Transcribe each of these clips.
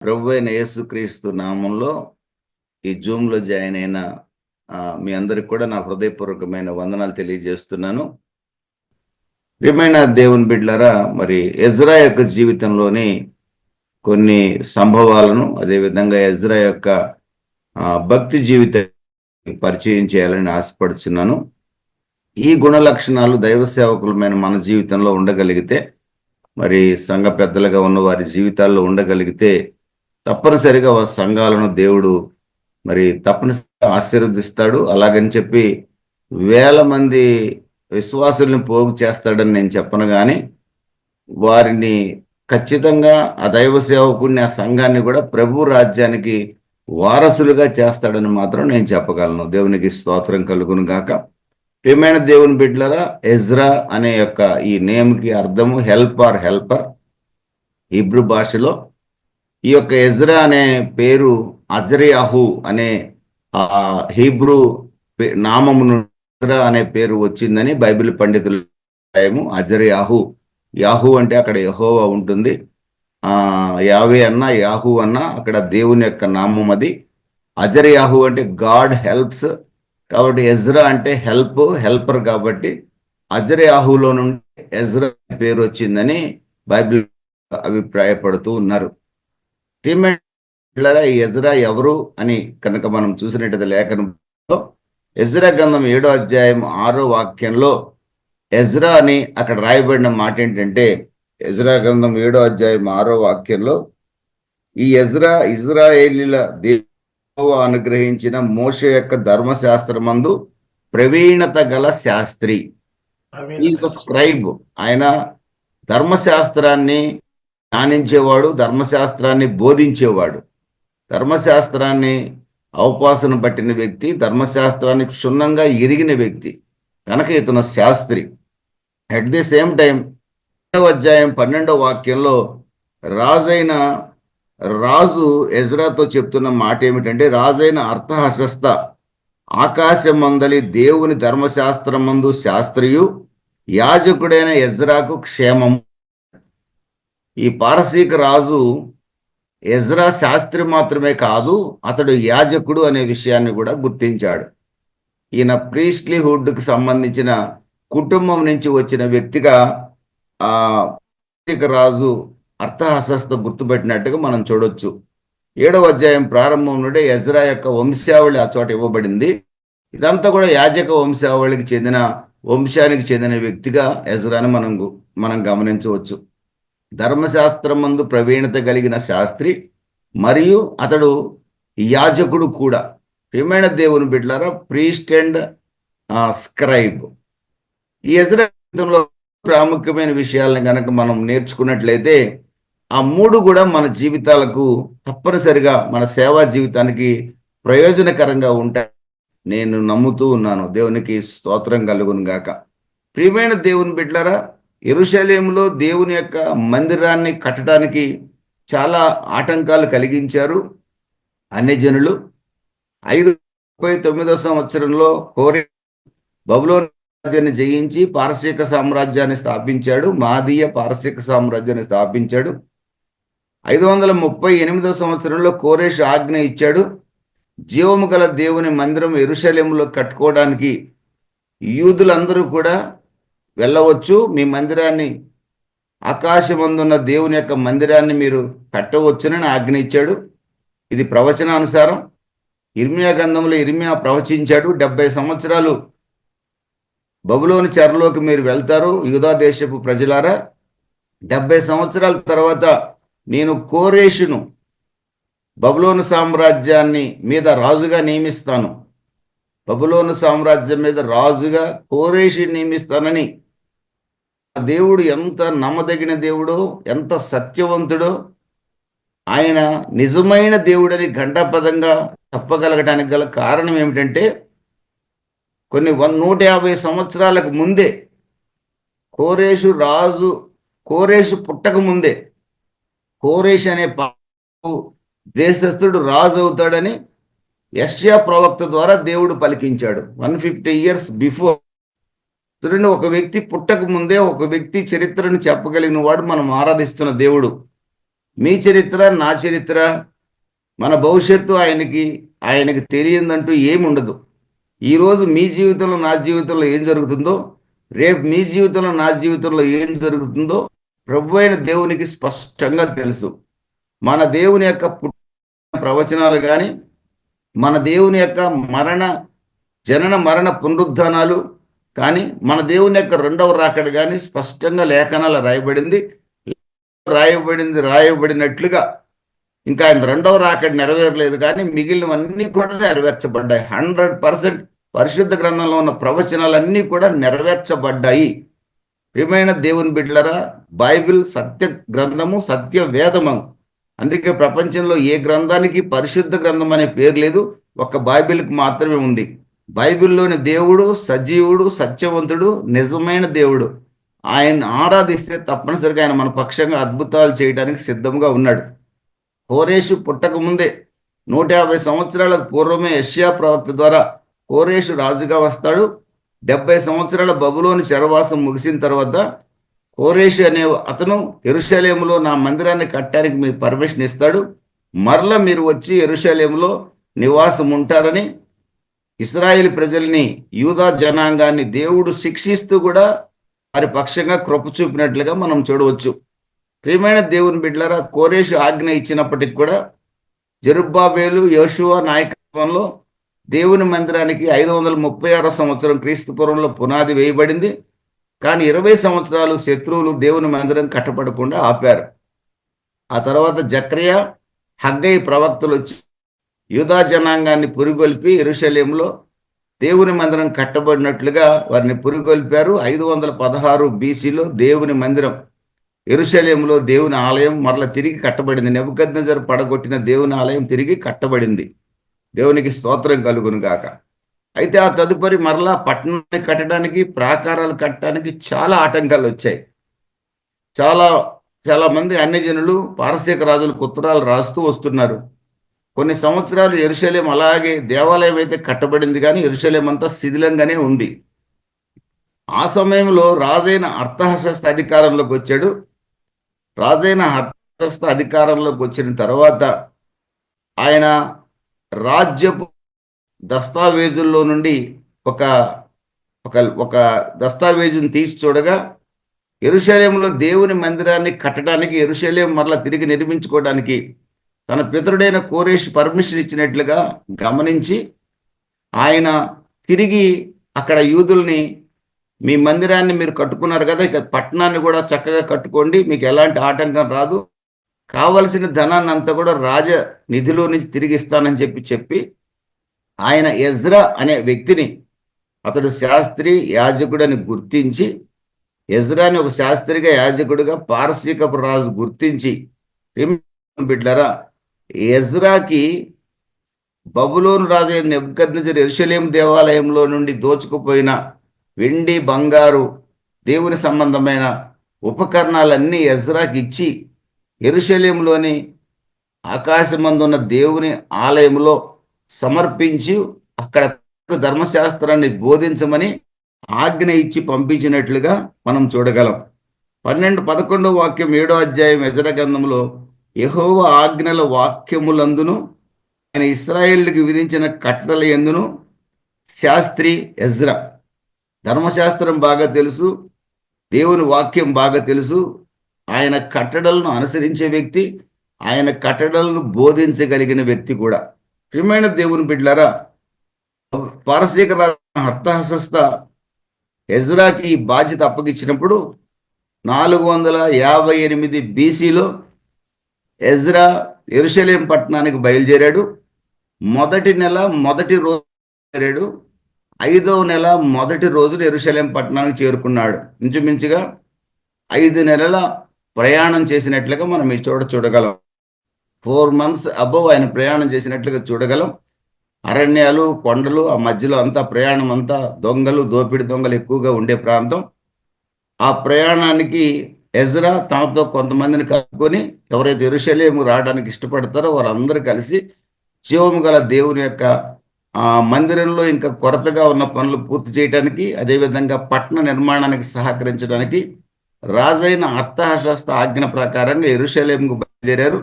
ప్రభువైన యేసుక్రీస్తు నామంలో ఈ జూమ్లో జాయిన్ అయిన మీ అందరికి కూడా నా హృదయపూర్వకమైన వందనాలు తెలియజేస్తున్నాను. ప్రియమైన దేవుని బిడ్డలారా, మరి ఎజ్రా యొక్క జీవితంలోని కొన్ని సంభవాలను, అదేవిధంగా ఎజ్రా యొక్క భక్తి జీవితాన్ని పరిచయం చేయాలని ఆశపడుచున్నాను. ఈ గుణ లక్షణాలు దైవ సేవకులమైన మన జీవితంలో ఉండగలిగితే, మరి సంఘ పెద్దలుగా ఉన్న వారి జీవితాల్లో ఉండగలిగితే తప్పనిసరిగా సంఘాలను దేవుడు మరి తప్పనిసరిగా ఆశీర్వదిస్తాడు. అలాగని చెప్పి వేల మంది విశ్వాసుల్ని పోగు చేస్తాడని నేను చెప్పను, కానీ వారిని ఖచ్చితంగా ఆ దైవ సేవకుడిని, ఆ సంఘాన్ని కూడా ప్రభు రాజ్యానికి వారసులుగా చేస్తాడని మాత్రం నేను చెప్పగలను. దేవునికి స్తోత్రం కలుగును గాక. ప్రియమైన దేవుని బిడ్డలారా, ఎజ్రా అనే యొక్క ఈ నేమ్కి అర్థము హెల్ప్ ఆర్ హెల్పర్. హీబ్రూ భాషలో ఈ యొక్క ఎజ్రా అనే పేరు అజర్యాహు అనే హీబ్రూ నామము ఎజ్రా అనే పేరు వచ్చిందని బైబిల్ పండితులు అజర్యాహు. యాహు అంటే అక్కడ యెహోవా ఉంటుంది. యావే అన్న, యాహు అన్న అక్కడ దేవుని యొక్క నామం. అది అజర్యాహు అంటే గాడ్ హెల్ప్స్. కాబట్టి ఎజ్రా అంటే హెల్పర్. కాబట్టి అజర్యాహులో నుండి ఎజ్రా పేరు వచ్చిందని బైబిల్ అభిప్రాయపడుతూ ఉన్నారు. ఈ ఎజ్రా ఎవరు అని కనుక మనం చూసినట్టయితే లేఖనంలో ఎజ్రా గ్రంథం 7వ అధ్యాయం 6వ వాక్యంలో ఎజ్రా అని అక్కడ రాయబడిన మాట ఏంటంటే, ఎజ్రా గ్రంథం 7వ అధ్యాయం 6వ వాక్యంలో ఈ ఎజ్రా ఇజ్రాయేలీల దేవుడు అనుగ్రహించిన మోషే యొక్క ధర్మశాస్త్రమందు ప్రవీణత గల శాస్త్రి. ఈ స్క్రైబ్. ఆయన ధర్మశాస్త్రాన్ని ధ్యానించేవాడు, ధర్మశాస్త్రాన్ని బోధించేవాడు, ధర్మశాస్త్రాన్ని అవపాసన పట్టిన వ్యక్తి, ధర్మశాస్త్రాన్ని క్షుణ్ణంగా ఎరిగిన వ్యక్తి కనుక ఇతను Shastri. At the same time 7వ అధ్యాయం 12వ వాక్యంలో రాజు ఎజ్రాతో చెప్తున్న మాట ఏమిటంటే, రాజైన అర్థహశస్త ఆకాశమందలి దేవుని ధర్మశాస్త్రమందు శాస్త్రియు యాజకుడైన ఎజ్రాకు క్షేమము. ఈ పారసీక రాజు ఎజ్రా శాస్త్రి మాత్రమే కాదు, అతడు యాజకుడు అనే విషయాన్ని కూడా గుర్తించాడు. ఈయన ప్రీస్ట్లీహుడ్కి సంబంధించిన కుటుంబం నుంచి వచ్చిన వ్యక్తిగా పారసీక రాజు అర్థహశస్త గుర్తుపెట్టినట్టుగా మనం చూడొచ్చు. 7వ అధ్యాయం ప్రారంభం నుండి ఎజ్రా యొక్క వంశావళి ఆ చోట ఇవ్వబడింది. ఇదంతా కూడా యాజక వంశానికి చెందిన వ్యక్తిగా ఎజ్రాని మనం గమనించవచ్చు. ధర్మశాస్త్రమందు ప్రవీణత కలిగిన శాస్త్రి మరియు అతడు యాజకుడు కూడా. ప్రియమైన దేవుని బిడ్డలారా, ప్రీస్ట్ అండ్ స్క్రైబ్. ఈ ఎజ్రా జీవితంలో ప్రాముఖ్యమైన విషయాలను కనుక మనం నేర్చుకున్నట్లయితే ఆ మూడు కూడా మన జీవితాలకు తప్పనిసరిగా, మన సేవా జీవితానికి ప్రయోజనకరంగా ఉంటాయి నేను నమ్ముతూ ఉన్నాను. దేవునికి స్తోత్రం కలుగును గాక. ప్రియమైన దేవుని బిడ్డలారా, యెరూషలేములో దేవుని యొక్క మందిరాన్ని కట్టడానికి చాలా ఆటంకాలు కలిగించారు అన్యజనులు. 539వ సంవత్సరంలో కోరెషు బబులోను రాజ్యాన్ని జయించి పారసీక సామ్రాజ్యాన్ని స్థాపించాడు, మాదీయ పారసీక సామ్రాజ్యాన్ని స్థాపించాడు. 538వ సంవత్సరంలో కోరెషు ఆజ్ఞ ఇచ్చాడు, జీవము గల దేవుని మందిరం యెరూషలేములో కట్టుకోవడానికి యూదులందరూ కూడా వెళ్ళవచ్చు, మీ మందిరాన్ని, ఆకాశమందున్న దేవుని యొక్క మందిరాన్ని మీరు కట్టవచ్చునని ఆజ్ఞ ఇచ్చాడు. ఇది ప్రవచనానుసారం. ఇర్మియా గ్రంథంలో ఇర్మియా ప్రవచించాడు, 70 సంవత్సరాలు బబులోను చెరలోకి మీరు వెళ్తారు యూదా దేశపు ప్రజలారా. 70 సంవత్సరాల తర్వాత నేను కోరెషును బబులోను సామ్రాజ్యాన్ని మీద రాజుగా నియమిస్తాను, బబులోను సామ్రాజ్యం మీద రాజుగా కోరెషు నియమిస్తానని. దేవుడు ఎంత నమ్మదగిన దేవుడో, ఎంత సత్యవంతుడో, ఆయన నిజమైన దేవుడని ఘంటాపదంగా చెప్పగలగటానికి గల కారణం ఏమిటంటే, కొన్ని 150 సంవత్సరాలకు ముందే కోరెషు పుట్టక ముందే కోరెషు అనే దేశస్థుడు రాజు అవుతాడని యెషయా ప్రవక్త ద్వారా దేవుడు పలికించాడు. 150 years బిఫోర్. చూడండి, ఒక వ్యక్తి పుట్టక ముందే ఒక వ్యక్తి చరిత్రను చెప్పగలిగిన వాడు మనం ఆరాధిస్తున్న దేవుడు. మీ చరిత్ర, నా చరిత్ర, మన భవిష్యత్తు ఆయనకి తెలియదంటూ ఏమి ఉండదు. ఈరోజు మీ జీవితంలో, నా జీవితంలో ఏం జరుగుతుందో, రేపు మీ జీవితంలో, నా జీవితంలో ఏం జరుగుతుందో ప్రభు అయిన దేవునికి స్పష్టంగా తెలుసు. మన దేవుని యొక్క ప్రవచనాలు కానీ, మన దేవుని యొక్క జనన మరణ పునరుద్ధానాలు కానీ, మన దేవుని యొక్క రెండవ రాకడ కానీ స్పష్టంగా లేఖనాలు రాయబడినట్లుగా ఇంకా ఆయన రెండవ రాకడ నెరవేరలేదు, కానీ మిగిలినవన్నీ కూడా నెరవేర్చబడ్డాయి. 100% పరిశుద్ధ గ్రంథంలో ఉన్న ప్రవచనాలన్నీ కూడా నెరవేర్చబడ్డాయి. ప్రియమైన దేవుని బిడ్డలరా, బైబిల్ సత్య గ్రంథము, సత్య వేదము. అందుకే ప్రపంచంలో ఏ గ్రంథానికి పరిశుద్ధ గ్రంథం అనే పేరు లేదు, ఒక్క బైబిల్కి మాత్రమే ఉంది. బైబిల్లోని దేవుడు సజీవుడు, సత్యవంతుడు, నిజమైన దేవుడు. ఆయన ఆరాధిస్తే తప్పనిసరిగా ఆయన మన పక్షంగా అద్భుతాలు చేయడానికి సిద్ధంగా ఉన్నాడు. కోరేషు పుట్టక ముందే 150 సంవత్సరాల పూర్వమే యెషయా ప్రవక్త ద్వారా కోరేషు రాజుగా వస్తాడు. 70 సంవత్సరాల బబులోని చెరవాసం ముగిసిన తర్వాత కోరేషు అనే అతను యెరూషలేములో నా మందిరాన్ని కట్టడానికి మీకు పర్మిషన్ ఇస్తాడు. మరలా మీరు వచ్చి యెరూషలేములో నివాసం ఉంటారని ఇశ్రాయేలు ప్రజల్ని, యూదా జనాంగాన్ని దేవుడు శిక్షిస్తూ కూడా వారి పక్షంగా కృప చూపినట్లుగా మనం చూడవచ్చు. ప్రియమైన దేవుని బిడ్డలారా, కోరేషు ఆజ్ఞ ఇచ్చినప్పటికి కూడా జెరుబ్బాబేలు, యోషువ నాయకత్వంలో దేవుని మందిరానికి 536 సంవత్సరం క్రీస్తు పూర్వంలో పునాది వేయబడింది. కానీ 20 సంవత్సరాలు శత్రువులు దేవుని మందిరం కట్టబడకుండా ఆపారు. ఆ తర్వాత జకర్యా, హగ్గై ప్రవక్తలు వచ్చి యూదా జనాంగాన్ని పురిగొల్పి యెరూషలేములో దేవుని మందిరం కట్టబడినట్లుగా వారిని పురిగొల్పారు. 516 BCలో దేవుని మందిరం యెరూషలేములో దేవుని ఆలయం మరల తిరిగి కట్టబడింది. నెబుకద్నెజరు పడగొట్టిన దేవుని ఆలయం తిరిగి కట్టబడింది. దేవునికి స్తోత్రం కలుగును గాక. అయితే ఆ తదుపరి మరలా పట్టణాన్ని కట్టడానికి, ప్రాకారాలు కట్టడానికి చాలా ఆటంకాలు వచ్చాయి. చాలా మంది అన్యజనులు పారసీక రాజులకు ఉత్తరాలు రాస్తూ వస్తున్నారు. కొన్ని సంవత్సరాలు యెరూషలేం అలాగే దేవాలయం అయితే కట్టబడింది, కానీ యెరూషలేం అంతా శిథిలంగానే ఉంది. ఆ సమయంలో రాజైన అర్తహషస్త అధికారంలోకి వచ్చాడు. రాజైన అర్తహషస్త అధికారంలోకి వచ్చిన తర్వాత ఆయన రాజ్యపు దస్తావేజుల్లో నుండి ఒక దస్తావేజుని తీసి చూడగా యెరూషలేములో దేవుని మందిరాన్ని కట్టడానికి, యెరూషలేం మరలా తిరిగి నిర్మించుకోవడానికి తన పితరుడైన కోరేషు పర్మిషన్ ఇచ్చినట్లుగా గమనించి ఆయన తిరిగి అక్కడ యూదుల్ని, మీ మందిరాన్ని మీరు కట్టుకున్నారు కదా, ఇక పట్టణాన్ని కూడా చక్కగా కట్టుకోండి, మీకు ఎలాంటి ఆటంకం రాదు, కావలసిన ధనాన్ని అంతా కూడా రాజ నిధిలో నుంచి తిరిగి ఇస్తానని చెప్పి ఆయన ఎజ్రా అనే వ్యక్తిని, అతడు శాస్త్రి, యాజకుడని గుర్తించి, ఎజ్రాని ఒక శాస్త్రిగా, యాజకుడిగా పారసీకపు రాజు గుర్తించి, బిడ్డలారా, ఎజ్రాకి బబులోను రాజు నెబుకద్నెజరు యెరూషలేము దేవాలయంలో నుండి దోచుకుపోయిన వెండి, బంగారు, దేవుని సంబంధమైన ఉపకరణాలన్నీ ఎజ్రాకి ఇచ్చి యెరూషలేములోని ఆకాశమందున్న దేవుని ఆలయంలో సమర్పించి అక్కడ ధర్మశాస్త్రాన్ని బోధించమని ఆజ్ఞ ఇచ్చి పంపించినట్లుగా మనం చూడగలం. 12-11 వాక్యం 7వ అధ్యాయం ఎజ్రా గ్రంథంలో యెహోవా ఆజ్ఞల వాక్యములందును ఆయన ఇశ్రాయేలుకి విధించిన కట్టడల యందును శాస్త్రి ఎజ్రా. ధర్మశాస్త్రం బాగా తెలుసు, దేవుని వాక్యం బాగా తెలుసు, ఆయన కట్టడలను అనుసరించే వ్యక్తి, ఆయన కట్టడలను బోధించగలిగిన వ్యక్తి కూడా. ప్రియమైన దేవుని బిడ్డలారా, పారసీక రాజు అర్తహషస్త ఎజ్రాకి ఈ బాధ్యత అప్పగించినప్పుడు 458 BCలో ఎజ్రా యెరూషలేం పట్టణానికి బయలుదేరాడు. మొదటి నెల మొదటి రోజు చేరాడు. 5వ నెల మొదటి రోజున యెరూషలేం పట్టణానికి చేరుకున్నాడు. ఇంచుమించుగా 5 నెలల ప్రయాణం చేసినట్లుగా మనం ఈ చూడగలం. 4 months అబవ్ ఆయన ప్రయాణం చేసినట్లుగా చూడగలం. అరణ్యాలు, కొండలు, ఆ మధ్యలో అంతా ప్రయాణం అంతా దొంగలు, దోపిడి దొంగలు ఎక్కువగా ఉండే ప్రాంతం. ఆ ప్రయాణానికి ఎజ్రా తనతో కొంతమందిని కలుపుకొని, ఎవరైతే యెరూషలేము రావడానికి ఇష్టపడతారో వారందరూ కలిసి జీవము గల దేవుని యొక్క మందిరంలో ఇంకా కొరతగా ఉన్న పనులు పూర్తి చేయడానికి, అదేవిధంగా పట్టణ నిర్మాణానికి సహకరించడానికి రాజైన అర్తహషస్త ఆజ్ఞ ప్రకారంగా యెరూషలేముకు బయలుదేరారు.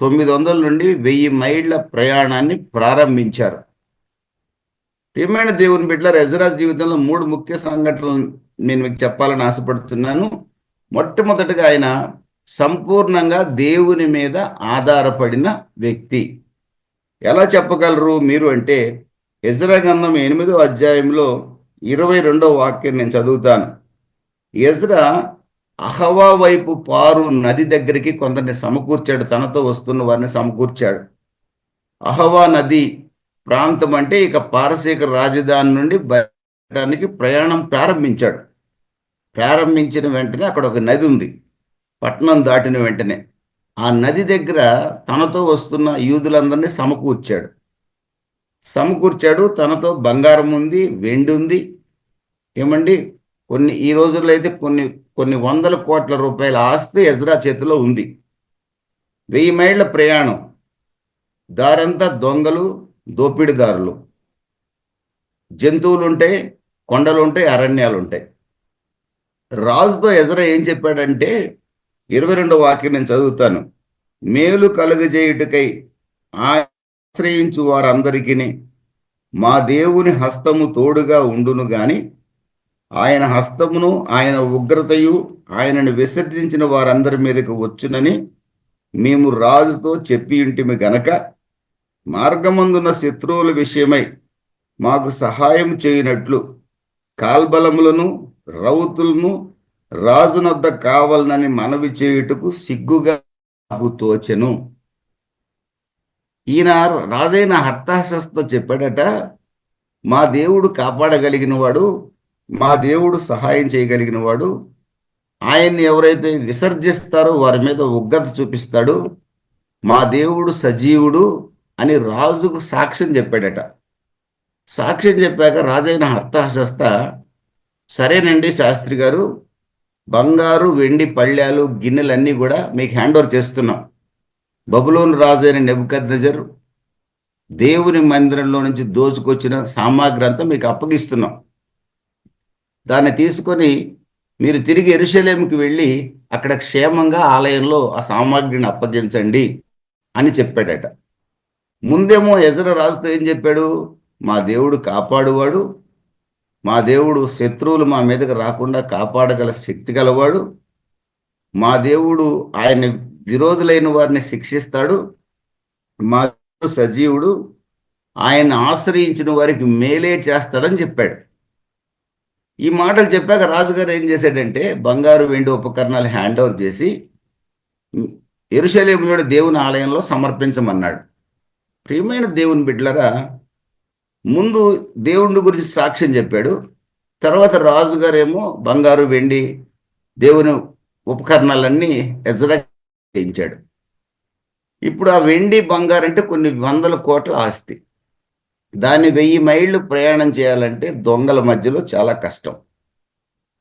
900 నుండి 1000 మైళ్ళ ప్రయాణాన్ని ప్రారంభించారు. ప్రియమైన దేవుని బిడ్డలారా, ఎజ్రా జీవితంలో 3 ముఖ్య సంఘటనలు నేను మీకు చెప్పాలని ఆశపడుతున్నాను. మొట్టమొదటిగా ఆయన సంపూర్ణంగా దేవుని మీద ఆధారపడిన వ్యక్తి. ఎలా చెప్పగలరు మీరు అంటే, ఎజ్రా గ్రంథం 8వ అధ్యాయంలో 22వ వాక్యం నేను చదువుతాను. ఎజ్రా అహవా వైపు పారు నది దగ్గరికి కొందరిని సమకూర్చాడు, తనతో వస్తున్న వారిని సమకూర్చాడు. అహవా నది ప్రాంతం అంటే ఇక పారసీక రాజధాని నుండి బయటడానికి ప్రయాణం ప్రారంభించాడు. ప్రారంభించిన వెంటనే అక్కడ ఒక నది ఉంది. పట్టణం దాటిన వెంటనే ఆ నది దగ్గర తనతో వస్తున్న యూదులందరినీ సమకూర్చాడు. తనతో బంగారం ఉంది, వెండి ఉంది. ఏమండి, ఈ రోజుల్లో అయితే కొన్ని వందల కోట్ల రూపాయల ఆస్తి ఎజ్రా చేతిలో ఉంది. 1000 మైళ్ళ ప్రయాణం, దారంతా దొంగలు, దోపిడిదారులు, జంతువులు ఉంటాయి, కొండలు ఉంటాయి, అరణ్యాలు ఉంటాయి. రాజుతో ఎజ్రా ఏం చెప్పాడంటే, 22వ వాక్యం నేను చదువుతాను. మేలు కలుగజేయుటకై ఆశ్రయించు వారందరికీ మా దేవుని హస్తము తోడుగా ఉండును గాని ఆయన హస్తమును ఆయన ఉగ్రతయు ఆయనను విసర్జించిన వారందరి మీదకు వచ్చునని మేము రాజుతో చెప్పి ఉంటిమి గనక మార్గమందున్న శత్రువుల విషయమై మాకు సహాయం చేయనట్లు కాల్బలములను రౌతులను రాజునొద్ద కావాలనని మనవి చేయుటకు సిగ్గుగా నాకు తోచెను. ఈయన రాజైన హర్తాహషస్తో చెప్పాడట, మా దేవుడు కాపాడగలిగిన వాడు, మా దేవుడు సహాయం చేయగలిగిన వాడు, ఆయన్ని ఎవరైతే విసర్జిస్తారో వారి మీద ఉగ్రత చూపిస్తాడు, మా దేవుడు సజీవుడు అని రాజుకు సాక్ష్యం చెప్పాడట. సాక్ష్యం చెప్పాక రాజైన హర్తాహషస్త, సరేనండి శాస్త్రి గారు, బంగారు వెండి పళ్ళాలు గిన్నెలన్నీ కూడా మీకు హ్యాండ్ ఓవర్ చేస్తున్నాం. బబులోను రాజు అయిన నెబుకద్నెజర్ దేవుని మందిరంలో నుంచి దోచుకొచ్చిన సామాగ్రి అంతా మీకు అప్పగిస్తున్నాం. దాన్ని తీసుకొని మీరు తిరిగి యెరూషలేముకి వెళ్ళి అక్కడ క్షేమంగా ఆలయంలో ఆ సామాగ్రిని అప్పగించండి అని చెప్పాడట. ముందేమో ఎజ్రా రాజుతో ఏం చెప్పాడు? మా దేవుడు కాపాడువాడు, మా దేవుడు శత్రువులు మా మీదకి రాకుండా కాపాడగల శక్తి గలవాడు, మా దేవుడు ఆయన విరోధులైన వారిని శిక్షిస్తాడు, మా దేవుడు సజీవుడు, ఆయన ఆశ్రయించిన వారికి మేలే చేస్తాడని చెప్పాడు. ఈ మాటలు చెప్పాక రాజుగారు ఏం చేశాడంటే, బంగారు వెండి ఉపకరణాలు హ్యాండ్ ఓవర్ చేసి యెరూషలేములో దేవుని ఆలయంలో సమర్పించమన్నాడు. ప్రియమైన దేవుని బిడ్డలారా, ముందు దేవుని గురించి సాక్ష్యం చెప్పాడు. తర్వాత రాజుగారేమో బంగారు వెండి దేవుని ఉపకరణాలన్నీ ఎజ్రా చేయించాడు. ఇప్పుడు ఆ వెండి బంగారు అంటే కొన్ని వందల కోట్ల ఆస్తి. దాన్ని 1000 మైళ్ళు ప్రయాణం చేయాలంటే దొంగల మధ్యలో చాలా కష్టం.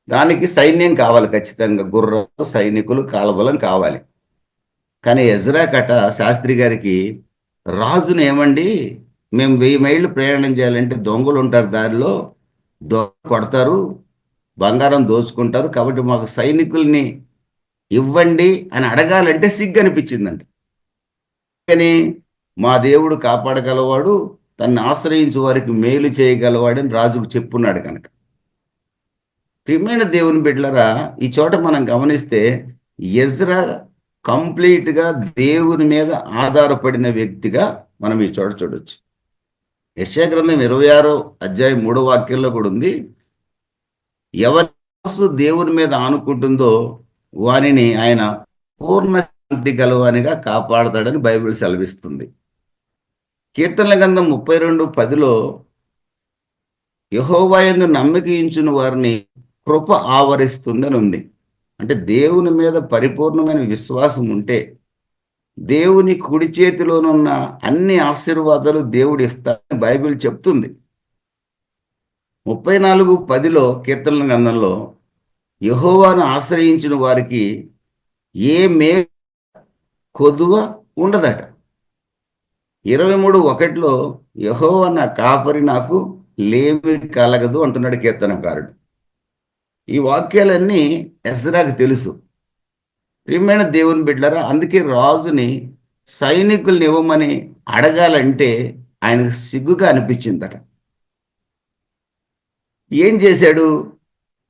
దానికి సైన్యం కావాలి, ఖచ్చితంగా గుర్రాలు, సైనికులు, కాలబలం కావాలి. కానీ ఎజ్రా కట శాస్త్రి గారికి, రాజును ఏమండి, మేము 1000 మైళ్ళు ప్రయాణం చేయాలంటే దొంగలు ఉంటారు, దారిలో దొంగ కొడతారు, బంగారం దోచుకుంటారు, కాబట్టి మాకు సైనికుల్ని ఇవ్వండి అని అడగాలంటే సిగ్గు అనిపించిందంట. కానీ మా దేవుడు కాపాడగలవాడు, తన్ని ఆశ్రయించు వారికి మేలు చేయగలవాడని రాజుకు చెప్పున్నాడు కనుక. ప్రియమైన దేవుని బిడ్డలారా, ఈ చోట మనం గమనిస్తే ఎజ్రా కంప్లీట్గా దేవుని మీద ఆధారపడిన వ్యక్తిగా మనం ఈ చోట చూడొచ్చు. యెషయా గ్రంథం 26వ అధ్యాయం 3వ వాక్యంలో కూడా ఉంది, ఎవరి మనస్సు దేవుని మీద ఆనుకుంటుందో వానిని ఆయన పూర్ణ శాంతి గలవానిగా కాపాడతాడని బైబిల్ సెలవిస్తుంది. కీర్తనల గ్రంథం 32:10లో యెహోవా యందు నమ్మిక ఉంచిన వారిని కృప ఆవరిస్తుందని ఉంది. అంటే దేవుని మీద పరిపూర్ణమైన విశ్వాసం ఉంటే దేవుని కుడి చేతిలోనున్న అన్ని ఆశీర్వాదాలు దేవుడు ఇస్తాడని బైబిల్ చెప్తుంది. 34:10లో కీర్తనల గ్రంథంలో యెహోవాను ఆశ్రయించిన వారికి ఏ మేలు కొదువ ఉండదట. 23:1లో యెహోవా నా కాపరి, నాకు లేమి కలగదు అంటున్నాడు కీర్తనకారుడు. ఈ వాక్యాలన్నీ ఎజ్రాకు తెలుసు. ప్రియమైన దేవుని బిడ్డలారా, అందుకే రాజుని సైనికుల్ని ఇవ్వమని అడగాలంటే ఆయనకు సిగ్గుగా అనిపించిందట. ఏం చేశాడు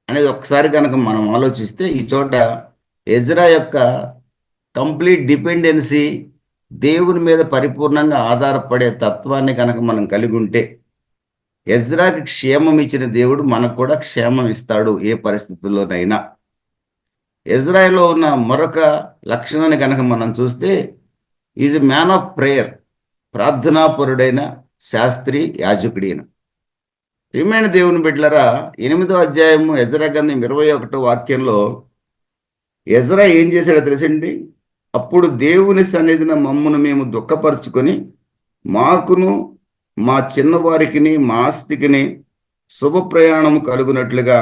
అనేది ఒకసారి కనుక మనం ఆలోచిస్తే ఈ చోట ఎజ్రా యొక్క కంప్లీట్ డిపెండెన్సీ, దేవుని మీద పరిపూర్ణంగా ఆధారపడే తత్వాన్ని కనుక మనం కలిగి ఉంటే, ఎజ్రాకి క్షేమం ఇచ్చిన దేవుడు మనకు కూడా క్షేమం ఇస్తాడు ఏ పరిస్థితుల్లోనైనా. ఇజ్రాయెల్లో ఉన్న మరొక లక్షణాన్ని కనుక మనం చూస్తే, is a man of prayer, ప్రార్థనాపరుడైన శాస్త్రి యాజకుడైన. ప్రియమైన దేవుని బిడ్డలారా, 8వ అధ్యాయము ఎజ్రా గ్రంథం 21వ వాక్యంలో ఎజ్రా ఏం చేశాడో తెలుసండి? అప్పుడు దేవుని సన్నిధిన మమ్మును మేము దుఃఖపరుచుకొని మాకును మా చిన్నవారికిని మా ఆస్తికిని శుభ ప్రయాణము కలుగునట్లుగా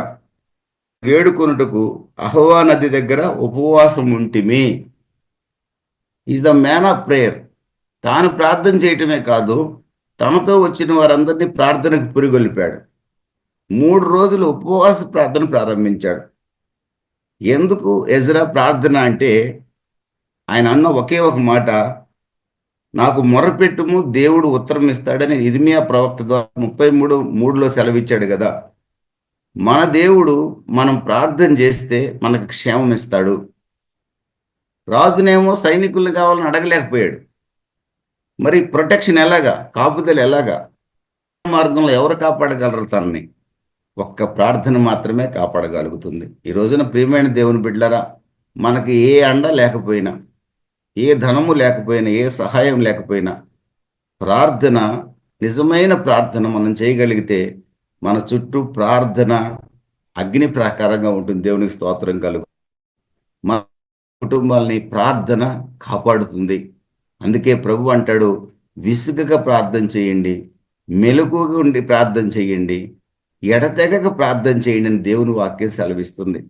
వేడుకొనుటకు అహవా నది దగ్గర ఉపవాసం ఉంటిమి. Is the man of prayer. తాను ప్రార్థన చేయటమే కాదు, తనతో వచ్చిన వారందరినీ ప్రార్థనకు పురిగొల్పాడు. 3 రోజులు ఉపవాస ప్రార్థన ప్రారంభించాడు. ఎందుకు ఎజ్రా ప్రార్థన అంటే, ఆయన అన్న ఒకే ఒక మాట, నాకు మొరపెట్టుము దేవుడు ఉత్తరం ఇస్తాడని ఇర్మియా ప్రవక్త ద్వారా 33:3లో సెలవిచ్చాడు కదా. మన దేవుడు మనం ప్రార్థన చేస్తే మనకు క్షేమం ఇస్తాడు. రాజునేమో సైనికులు కావాలని అడగలేకపోయాడు. మరి ప్రొటెక్షన్ ఎలాగా, కాపుదల ఎలాగా? మార్గంలో ఎవరు కాపాడగలరు తనని? ఒక్క ప్రార్థన మాత్రమే కాపాడగలుగుతుంది. ఈ రోజున ప్రియమైన దేవుని బిడ్డలారా, మనకి ఏ అండ లేకపోయినా, ఏ ధనము లేకపోయినా, ఏ సహాయం లేకపోయినా, ప్రార్థన, నిజమైన ప్రార్థన మనం చేయగలిగితే మన చుట్టూ ప్రార్థన అగ్ని ప్రాకారంగా ఉంటుంది. దేవునికి స్తోత్రం కలుగు. మన కుటుంబాలని ప్రార్థన కాపాడుతుంది. అందుకే ప్రభు అంటాడు, విసుగక ప్రార్థన చేయండి, మెలకుగా ఉండి ప్రార్థన చేయండి, ఎడతెగక ప్రార్థన చేయండి అని దేవుని వాక్యం సెలవిస్తుంది.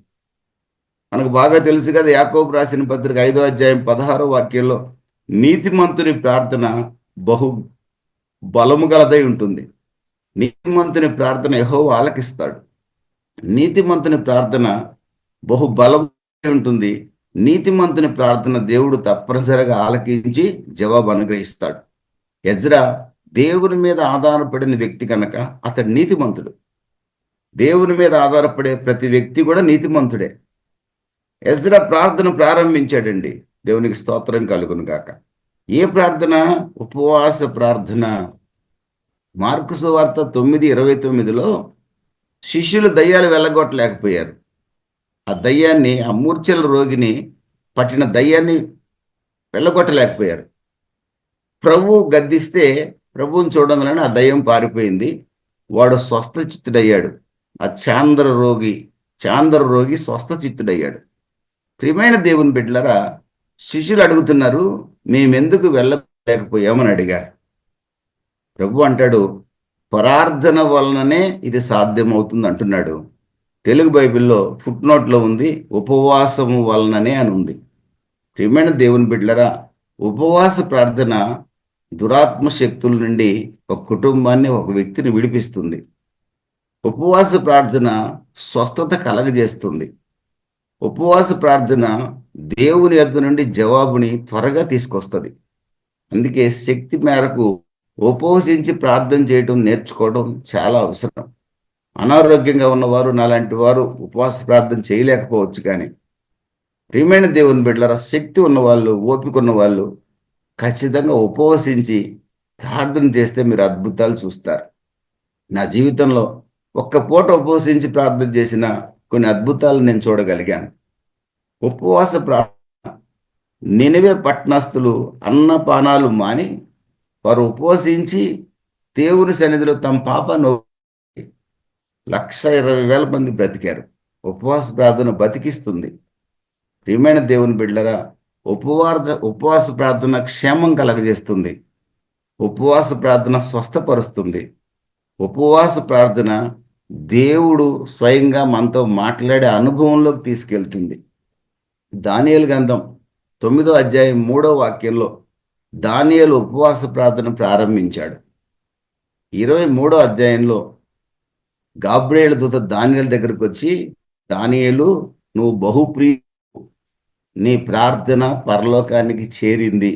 మనకు బాగా తెలుసు కదా, యాకోబు రాసిన పత్రిక 5వ అధ్యాయం 16వ వాక్యంలో నీతిమంతుని ప్రార్థన బహు బలము గలదై ఉంటుంది. నీతిమంతుని ప్రార్థన యెహోవా ఆలకిస్తాడు. నీతిమంతుని ప్రార్థన బహు బలం ఉంటుంది. నీతిమంతుని ప్రార్థన దేవుడు తప్పనిసరిగా ఆలకించి జవాబు అనుగ్రహిస్తాడు. ఎజ్రా దేవుని మీద ఆధారపడిన వ్యక్తి కనుక అతడు నీతిమంతుడు. దేవుని మీద ఆధారపడే ప్రతి వ్యక్తి కూడా నీతిమంతుడే. ఎజ్రా ప్రార్థన ప్రారంభించాడండి. దేవునికి స్తోత్రం కలుగును గాక. ఏ ప్రార్థన? ఉపవాస ప్రార్థన. మార్కు సువార్త 9:29లో శిష్యులు దయ్యాలు వెళ్ళగొట్టలేకపోయారు. ఆ దయ్యాన్ని, ఆ మూర్ఛల రోగిని పట్టిన దయ్యాన్ని వెళ్ళగొట్టలేకపోయారు. ప్రభు గద్దిస్తే ప్రభువుని చూడడం వలన ఆ దయ్యం పారిపోయింది. వాడు స్వస్థ చిత్తుడయ్యాడు. ఆ చాంద్ర రోగి స్వస్థ చిత్తుడయ్యాడు. ప్రియమైన దేవుని బిడ్డలారా, శిష్యులు అడుగుతున్నారు, మేమెందుకు వెళ్ళలేకపోయామని అడిగారు. ప్రభు అంటాడు, ప్రార్థన వలననే ఇది సాధ్యమవుతుంది అంటున్నాడు. తెలుగు బైబిల్లో ఫుట్ నోట్లో ఉంది, ఉపవాసము వలననే అని ఉంది. ప్రియమైన దేవుని బిడ్డలారా, ఉపవాస ప్రార్థన దురాత్మ శక్తుల నుండి ఒక కుటుంబాన్ని, ఒక వ్యక్తిని విడిపిస్తుంది. ఉపవాస ప్రార్థన స్వస్థత కలగజేస్తుంది. ఉపవాస ప్రార్థన దేవుని యొద్ద నుండి జవాబుని త్వరగా తీసుకొస్తుంది. అందుకే శక్తి మేరకు ఉపవసించి ప్రార్థన చేయడం నేర్చుకోవడం చాలా అవసరం. అనారోగ్యంగా ఉన్నవారు, నాలాంటి వారు ఉపవాస ప్రార్థన చేయలేకపోవచ్చు. కానీ ప్రియమైన దేవుని బిడ్డలారా, శక్తి ఉన్నవాళ్ళు, ఓపిక ఉన్నవాళ్ళు ఖచ్చితంగా ఉపవసించి ప్రార్థన చేస్తే మీరు అద్భుతాలు చూస్తారు. నా జీవితంలో ఒక్క పూట ఉపవసించి ప్రార్థన చేసిన కొన్ని అద్భుతాలు నేను చూడగలిగాను. ఉపవాస ప్రార్థన, నినివే పట్టణస్థులు అన్నపానాలు మాని వారు ఉపవసించి దేవుని సన్నిధిలో తమ పాపాన్ని 1,20,000 మంది బ్రతికారు. ఉపవాస ప్రార్థన బతికిస్తుంది. ప్రియమైన దేవుని బిడ్డలారా, ఉపవాస ప్రార్థన క్షేమం కలగజేస్తుంది. ఉపవాస ప్రార్థన స్వస్థపరుస్తుంది. ఉపవాస ప్రార్థన దేవుడు స్వయంగా మనతో మాట్లాడే అనుభవంలోకి తీసుకెళ్తుంది. దానియేలు గ్రంథం 9వ అధ్యాయం 3వ వాక్యంలో దానియేలు ఉపవాస ప్రార్థన ప్రారంభించాడు. 23వ అధ్యాయంలో గాబ్రియేలు దూత దానియేలు దగ్గరకు వచ్చి, దానియేలు, నువ్వు బహుప్రియ, నీ ప్రార్థన పరలోకానికి చేరింది,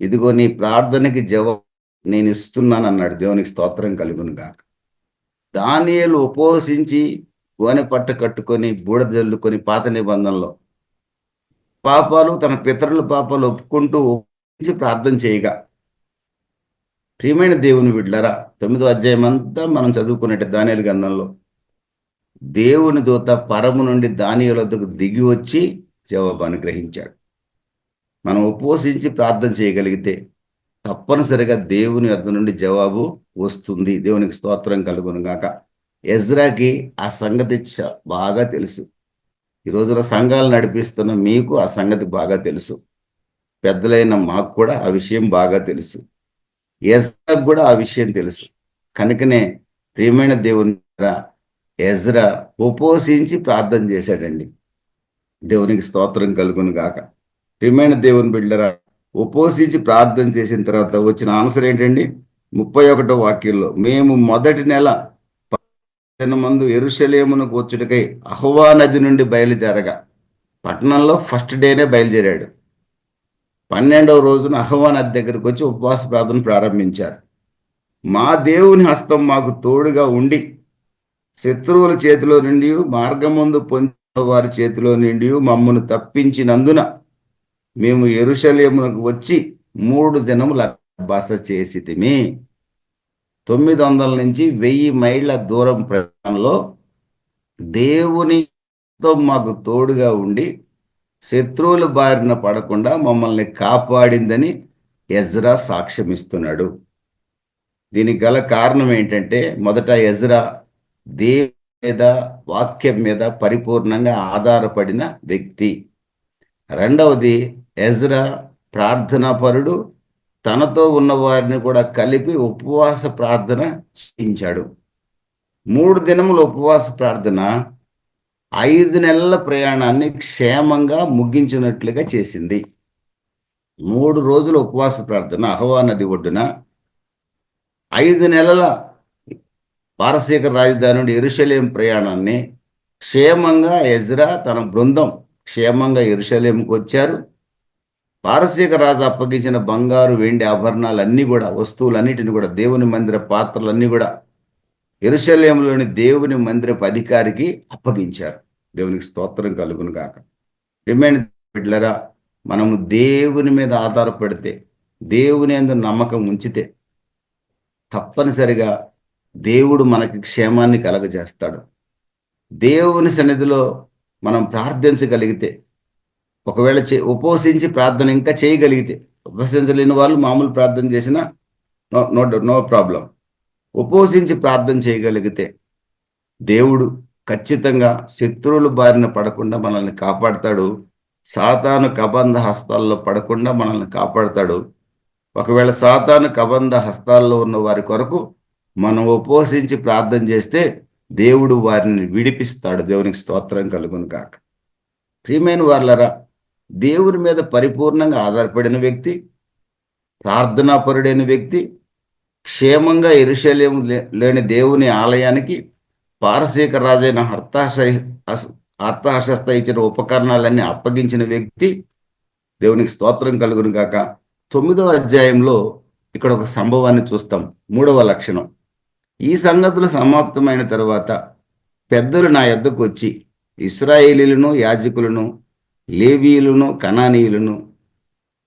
ఇదిగో నీ ప్రార్థనకి జవాబు నేను ఇస్తున్నాను అన్నాడు. దేవునికి స్తోత్రం కలుగును గాక. దానియేలు ఉపవసించి గోనె పట్ట కట్టుకొని బూడిద జల్లుకొని పాత నిబంధనలో పాపాలు, తన పితరుల పాపాలు ఒప్పుకుంటూ ఉపవసించి ప్రార్థన చేయగా, ప్రియమైన దేవుని బిడ్డలారా, 9వ అధ్యాయం అంతా మనం చదువుకున్నట్టు దానియేలు గ్రంథంలో దేవుని దూత పరము నుండి దానియేలు వద్దకు దిగి వచ్చి జవాబు అనుగ్రహించాడు. మనం ఉపవసించి ప్రార్థన చేయగలిగితే తప్పనిసరిగా దేవుని వద్ద నుండి జవాబు వస్తుంది. దేవునికి స్తోత్రం కలుగును గాక. ఎజ్రాకి ఆ సంగతి బాగా తెలుసు. ఈ రోజున సంఘాలు నడిపిస్తున్న మీకు ఆ సంగతి బాగా తెలుసు. పెద్దలైన మాకు కూడా ఆ విషయం బాగా తెలుసు. ఎజ్రాకు కూడా ఆ విషయం తెలుసు. కనుకనే ప్రియమైన దేవుని ఎజ్రా ఉపవసించి ప్రార్థన చేశాడండి. దేవునికి స్తోత్రం కలుగును గాక. ప్రియమైన దేవుని బిడ్డరా, ఉపవసించి ప్రార్థన చేసిన తర్వాత వచ్చిన ఆన్సర్ ఏంటండి? 31వ వాక్యంలో, మేము మొదటి నెల మందు యెరూషలేమునకు వచ్చుటకై అహ్వా నది నుండి బయలుదేరగా, పట్టణంలో ఫస్ట్ డేనే బయలుదేరాడు. 12వ రోజున అహ్వా నది దగ్గరకు వచ్చి ఉపవాస ప్రార్థన ప్రారంభించారు. మా దేవుని హస్తం మాకు తోడుగా ఉండి శత్రువుల చేతిలో నుండి, మార్గమందు పొందిన వారి చేతిలో నుండి మమ్మను తప్పించినందున మేము యెరూషలేమునకు వచ్చి 3 దినముల బస చేసితిమి. 900 నుంచి 1000 మైళ్ళ దూరం ప్రయాణంలో దేవునితో మాకు తోడుగా ఉండి శత్రువుల బారిన పడకుండా మమ్మల్ని కాపాడిందని ఎజ్రా సాక్ష్యమిస్తున్నాడు. దీనికి గల కారణం ఏంటంటే, మొదట ఎజ్రా దేవుని మీద, వాక్యం మీద పరిపూర్ణంగా ఆధారపడిన వ్యక్తి. రెండవది, ఎజ్రా ప్రార్థనాపరుడు. తనతో ఉన్న వారిని కూడా కలిపి ఉపవాస ప్రార్థన చేయించాడు. 3 దినముల ఉపవాస ప్రార్థన 5 నెలల ప్రయాణాన్ని క్షేమంగా ముగించినట్లుగా చేసింది. 3 రోజుల ఉపవాస ప్రార్థన అహ్వా నది ఒడ్డున, 5 నెలల పారసీక రాజధాని నుండి యెరూషలేం ప్రయాణాన్ని క్షేమంగా ఎజ్రా తన బృందం క్షేమంగా యెరూషలేంకు వచ్చారు. పారసీక రాజు అప్పగించిన బంగారు, వెండి ఆభరణాలన్నీ కూడా, వస్తువులన్నిటిని కూడా, దేవుని మందిర పాత్రలన్నీ కూడా యెరూషలేములోని దేవుని మందిరపు అధికారికి అప్పగించారు. దేవునికి స్తోత్రం కలుగును గాక. ప్రియమైన బిడ్డలారా, మనము దేవుని మీద ఆధారపడితే, దేవుని యందు నమ్మకం ఉంచితే తప్పనిసరిగా దేవుడు మనకి క్షేమాన్ని కలగజేస్తాడు. దేవుని సన్నిధిలో మనం ప్రార్థించగలిగితే, ఒకవేళ ఉపవసించి ప్రార్థన ఇంకా చేయగలిగితే, ఉపవసించలేని వాళ్ళు మామూలు ప్రార్థన చేసినా నో ప్రాబ్లం. ఉపవసించి ప్రార్థన చేయగలిగితే దేవుడు ఖచ్చితంగా శత్రువుల బారిన పడకుండా మనల్ని కాపాడతాడు. సాతాను కబంధ హస్తాల్లో పడకుండా మనల్ని కాపాడతాడు. ఒకవేళ సాతాను కబంధ హస్తాల్లో ఉన్న వారి కొరకు మనం ఉపవసించి ప్రార్థన చేస్తే దేవుడు వారిని విడిపిస్తాడు. దేవునికి స్తోత్రం కలుగును గాక. ప్రియమైన వారలారా, దేవుని మీద పరిపూర్ణంగా ఆధారపడిన వ్యక్తి, ప్రార్థనాపరుడైన వ్యక్తి క్షేమంగా యెరూషలేము లేని దేవుని ఆలయానికి పారసీక రాజైన అర్తహషస్త ఇచ్చిన ఉపకరణాలన్నీ అప్పగించిన వ్యక్తి. దేవునికి స్తోత్రం కలుగును గాక. 9వ అధ్యాయంలో ఇక్కడ ఒక సంభవాన్ని చూస్తాం. 3వ లక్షణం, ఈ సంగతులు సమాప్తమైన తర్వాత పెద్దలు నా యొద్దకు వచ్చి ఇశ్రాయేలీయులను, యాజకులను, లేవీయులను, కనానీయులను,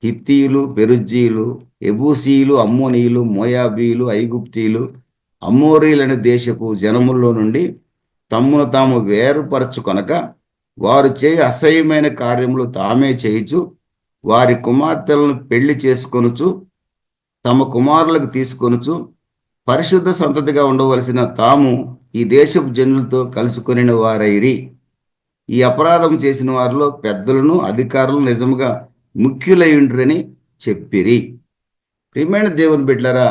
హిత్తీయులు, పెరుజ్జీయులు, ఎబూసీయులు, అమ్మోనీయులు, మోయాబీయులు, ఐగుప్తీయులు, అమ్మోరీయులనే దేశపు జనముల్లో నుండి తమ్మును తాము వేరుపరచుకొనక వారు చేయి అసహ్యమైన కార్యములు తామే చేయుచు వారి కుమార్తెలను పెళ్లి చేసుకొనుచు తమ కుమారులకు తీసుకొనుచు పరిశుద్ధ సంతతిగా ఉండవలసిన తాము ఈ దేశపు జనులతో కలుసుకొనిన వారైరి. ఈ అపరాధం చేసిన వారిలో పెద్దలను, అధికారులు నిజముగా ముఖ్యులయ్యుండ్రని చెప్పిరి. ప్రియమైన దేవుని బిడ్డలారా,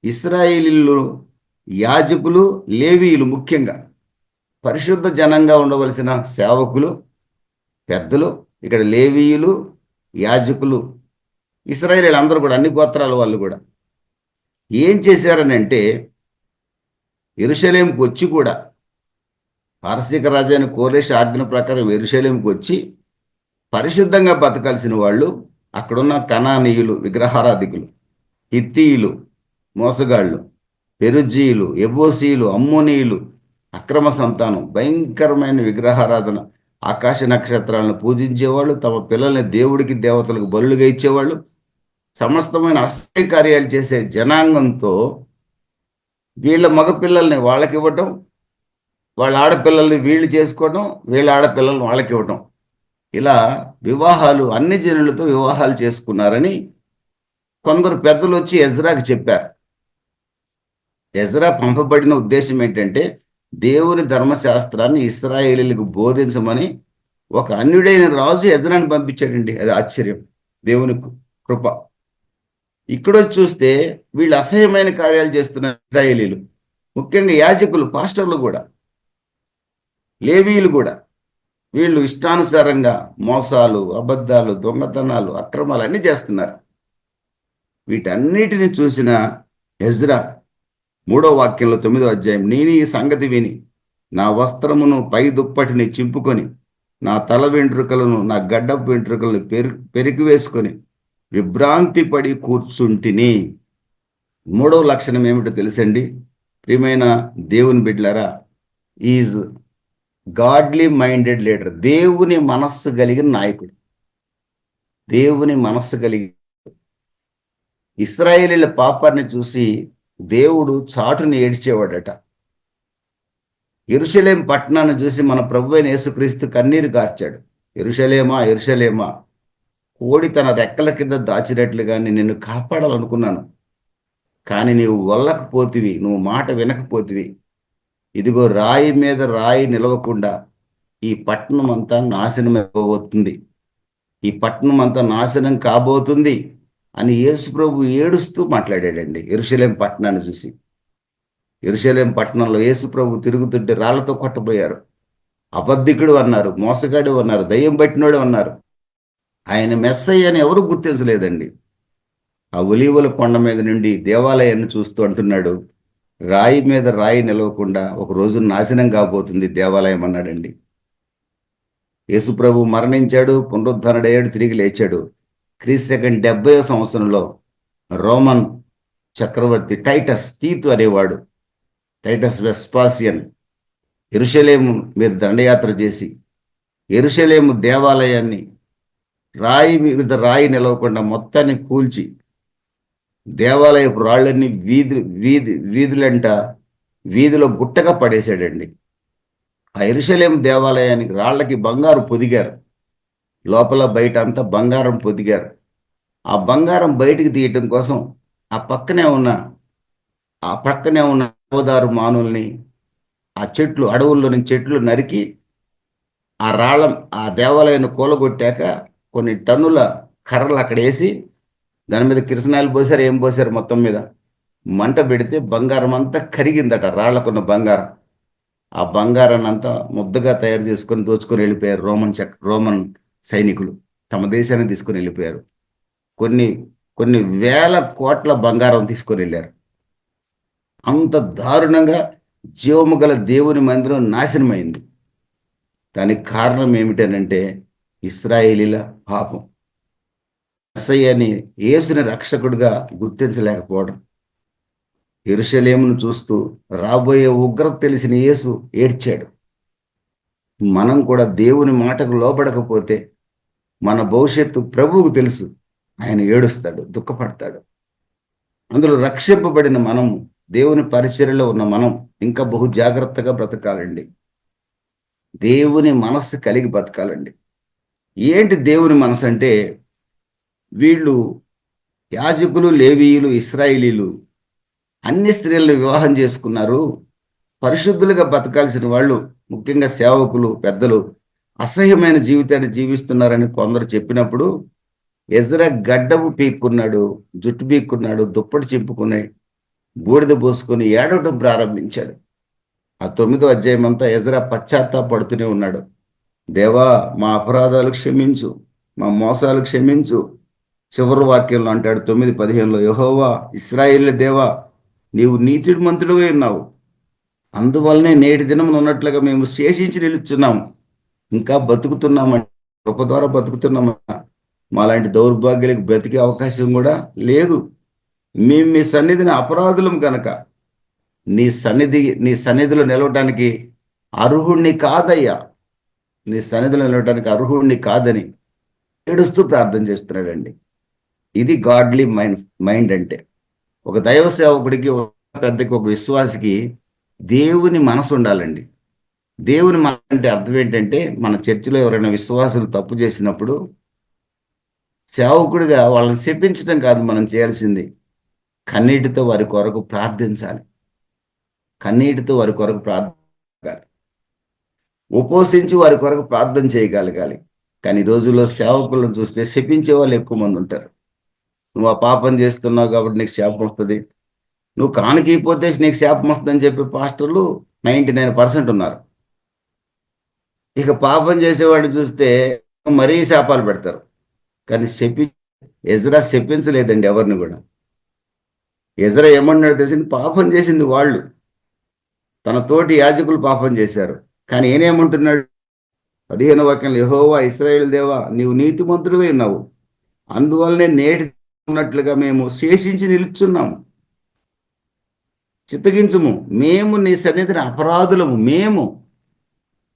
ఇశ్రాయేలీయులు, యాజకులు, లేవీయులు ముఖ్యంగా పరిశుద్ధ జనంగా ఉండవలసిన సేవకులు, పెద్దలు, ఇక్కడ లేవీయులు, యాజకులు, ఇశ్రాయేలీయులు అందరూ కూడా, అన్ని గోత్రాల వాళ్ళు కూడా ఏం చేశారని అంటే, యెరూషలేముకు వచ్చి కూడా పారసీక రాజైన కోరెషు ఆజ్ఞ ప్రకారం యెరూషలేముకు వచ్చి పరిశుద్ధంగా బతకాల్సిన వాళ్ళు అక్కడున్న కనానీయులు, విగ్రహారాధికులు, హిత్తీయులు, మోసగాళ్ళు, పెరుజీయులు, ఎబోసీయులు, అమ్మోనీయులు, అక్రమ సంతానం, భయంకరమైన విగ్రహారాధన, ఆకాశ నక్షత్రాలను పూజించేవాళ్ళు, తమ పిల్లల్ని దేవుడికి దేవతలకు బలులుగా ఇచ్చేవాళ్ళు, సమస్తమైన అసహ్య కార్యాలు చేసే జనాంగంతో వీళ్ళ మగపిల్లల్ని వాళ్ళకి ఇవ్వటం, వాళ్ళ ఆడపిల్లల్ని వీళ్ళు చేసుకోవటం, వీళ్ళ ఆడపిల్లల్ని వాళ్ళకి ఇవ్వటం, ఇలా వివాహాలు అన్ని జనులతో వివాహాలు చేసుకున్నారని కొందరు పెద్దలు వచ్చి ఎజ్రాకి చెప్పారు. ఎజ్రా పంపబడిన ఉద్దేశం ఏంటంటే దేవుని ధర్మశాస్త్రాన్ని ఇశ్రాయేలీలకు బోధించమని ఒక అన్యుడైన రాజు ఎజ్రాని పంపించాడండి. అది ఆశ్చర్యం, దేవుని కృప. ఇక్కడ చూస్తే వీళ్ళు అసహ్యమైన కార్యాలు చేస్తున్నారు ఇశ్రాయేలీలు, ముఖ్యంగా యాజకులు, పాస్టర్లు కూడా, లేవీయులు కూడా. వీళ్ళు ఇష్టానుసారంగా మోసాలు, అబద్ధాలు, దొంగతనాలు, అక్రమాలు అన్నీ చేస్తున్నారు. వీటన్నిటిని చూసిన ఎజ్రా 3వ వాక్యంలో 9వ అధ్యాయం, నేను ఈ సంగతి విని నా వస్త్రమును పై దుప్పటిని చింపుకొని నా తల వెంట్రుకలను, నా గడ్డపు వెంట్రుకలను పెరికి వేసుకొని విభ్రాంతి పడి కూర్చుంటిని. 3వ లక్షణం ఏమిటో తెలుసండి ప్రియమైన దేవుని బిడ్డలారా? Is godly minded leader. దేవుని మనస్సు కలిగిన నాయకుడు, దేవుని మనస్సు కలిగి. ఇశ్రాయేలీల పాపాన్ని చూసి దేవుడు చాటుని ఏడ్చేవాడట. యెరూషలేము పట్టణాన్ని చూసి మన ప్రభువైన యేసుక్రీస్తు కన్నీరు కార్చాడు. యెరూషలేమా, యెరూషలేమా, కోడి తన రెక్కల కింద దాచినట్లుగా నిన్ను కాపాడాలనుకున్నాను, కానీ నీవు వల్లకపోతివి, నువ్వు మాట వినకపోతివి. ఇదిగో రాయి మీద రాయి నిలవకుండా ఈ పట్టణం అంతా నాశనం అయిపోతుంది, ఈ పట్టణం అంతా నాశనం కాబోతుంది అని యేసు ప్రభు ఏడుస్తూ మాట్లాడాడండి యెరూషలేము పట్టణాన్ని చూసి. యెరూషలేము పట్టణంలో యేసు ప్రభు తిరుగుతుంటే రాళ్లతో కొట్టబోయారు. అబద్ధికుడు అన్నారు, మోసగాడు అన్నారు, దయ్యం పట్టినోడు అన్నారు. ఆయన మెస్సయ్య అని ఎవరు గుర్తించలేదండి. ఆ ఒలీవల కొండ మీద నుండి దేవాలయాన్ని చూస్తూ అంటున్నాడు, రాయి మీద రాయి నిలవకుండా ఒక రోజు నాశనం కాబోతుంది దేవాలయం అన్నాడండి. యేసు ప్రభు మరణించాడు, పునరుద్ధరణయ్యాడు, తిరిగి లేచాడు. క్రీస్తు 70వ సంవత్సరంలో రోమన్ చక్రవర్తి టైటస్, తీతు అనేవాడు, టైటస్ వెస్పాసియన్, యెరూషలేము మీద దండయాత్ర చేసి యెరూషలేము దేవాలయాన్ని రాయి మీద రాయి నిలవకుండా మొత్తాన్ని కూల్చి దేవాలయపు రాళ్ళన్నీ వీధులంట వీధిలో గుట్టగా పడేశాడండి. ఆ యెరూషలేము దేవాలయానికి రాళ్ళకి బంగారు పొదిగారు, లోపల బయట అంతా బంగారం పొదిగారు. ఆ బంగారం బయటికి తీయటం కోసం ఆ పక్కనే ఉన్న దేవదారు మానుల్ని, ఆ చెట్లు, అడవుల్లో నుంచి చెట్లు నరికి ఆ దేవాలయాన్ని కూలగొట్టాక కొన్ని టన్నుల కర్రలు అక్కడ వేసి దాని మీద కిరసనాయలు పోసారు, ఏం పోసారు, మొత్తం మీద మంట పెడితే బంగారం అంతా కరిగిందట, రాళ్లకున్న బంగారం. ఆ బంగారాన్ని అంతా ముద్దగా తయారు చేసుకొని దోచుకొని వెళ్ళిపోయారు రోమన్ సైనికులు. తమ దేశాన్ని తీసుకొని వెళ్ళిపోయారు. కొన్ని వేల కోట్ల బంగారం తీసుకొని వెళ్ళారు. అంత దారుణంగా జీవము గల దేవుని మందిరం నాశనమైంది. దానికి కారణం ఏమిటనంటే ఇశ్రాయేలీల పాపం. మెస్సయ్యని, యేసుని రక్షకుడిగా గుర్తించలేకపోవడం. యెరూషలేమును చూస్తూ రాబోయే ఉగ్రత తెలిసిన యేసు ఏడ్చాడు. మనం కూడా దేవుని మాటకు లోపడకపోతే మన భవిష్యత్తు ప్రభువుకు తెలుసు. ఆయన ఏడుస్తాడు, దుఃఖపడతాడు. అందులో రక్షింపబడిన మనము, దేవుని పరిచర్యలో ఉన్న మనం ఇంకా బహు జాగ్రత్తగా బ్రతకాలండి. దేవుని మనస్సు కలిగి బతకాలండి. ఏంటి దేవుని మనసు అంటే? వీళ్ళు యాజకులు, లేవీయులు, ఇశ్రాయేలీలు అన్ని స్త్రీలను వివాహం చేసుకున్నారు. పరిశుద్ధులుగా బతకాల్సిన వాళ్ళు, ముఖ్యంగా సేవకులు, పెద్దలు అసహ్యమైన జీవితాన్ని జీవిస్తున్నారని కొందరు చెప్పినప్పుడు ఎజ్రా గడ్డపు పీక్కున్నాడు, జుట్టు పీక్కున్నాడు, దుప్పటి చింపుకుని బూడిద పోసుకొని ఏడవటం ప్రారంభించాడు. ఆ 9వ అధ్యాయం అంతా ఎజ్రా పశ్చాత్తాపడుతూనే ఉన్నాడు. దేవా, మా అపరాధాలు క్షమించు, మా మోసాలు క్షమించు. చివరి వాక్యంలో అంటాడు 9:15లో, యెహోవా ఇశ్రాయేలు దేవా, నీవు నీతిమంతుడివై ఉన్నావు, అందువల్లనే నేటి దినం ఉన్నట్లుగా మేము శేషించి నిలుచున్నాము, ఇంకా బతుకుతున్నామంటే కృప ద్వారా బతుకుతున్నామా? మాలాంటి దౌర్భాగ్యులకు బ్రతికే అవకాశం కూడా లేదు. మేము మీ సన్నిధిని అపరాధులం కనుక నీ సన్నిధిలో నిలవటానికి అర్హుణ్ణి కాదయ్యా, నీ సన్నిధిలో నిలవటానికి అర్హుణ్ణి కాదని ఏడుస్తూ ప్రార్థన చేస్తున్నాడండి. ఇది గాడ్లీ మైండ్ అంటే. ఒక దైవ సేవకుడికి, ఒక పెద్దకి, ఒక విశ్వాసికి దేవుని మనసు ఉండాలండి. దేవుని మనసు అంటే అర్థం ఏంటంటే, మన చర్చిలో ఎవరైనా విశ్వాసులు తప్పు చేసినప్పుడు సేవకుడిగా వాళ్ళని శపించడం కాదు మనం చేయాల్సింది, కన్నీటితో వారి కొరకు ప్రార్థించాలి. కన్నీటితో వారి కొరకు ప్రార్థించాలి, ఉపవసించి వారి కొరకు ప్రార్థన చేయగలగాలి. కానీ ఈ రోజుల్లో సేవకులను చూస్తే శపించే వాళ్ళు ఎక్కువ మంది ఉంటారు. నువ్వు ఆ పాపం చేస్తున్నావు కాబట్టి నీకు శాపం వస్తుంది, నువ్వు కానికైపోతే నీకు శాపం వస్తుందని చెప్పే పాస్టర్లు 99% ఉన్నారు. ఇక పాపం చేసేవాడిని చూస్తే మరీ శాపాలు పెడతారు. కానీ ఎజ్రా శపించలేదండి ఎవరిని కూడా. ఎజ్రా ఏమన్నాడు తెలిసింది? పాపం చేసింది వాళ్ళు, తన తోటి యాజకులు పాపం చేశారు. కానీ ఈయనేమంటున్నాడు? 15వ వాక్యంలో, యెహోవా ఇశ్రాయేలు దేవా, నీవు నీతిమంతుడివై ఉన్నావు, అందువల్లనే నేటి ఉన్నట్లుగా మేము శేషించి నిలుచున్నాము. చిత్తగించుము, మేము నీ సన్నిధిని అపరాధులము. మేము,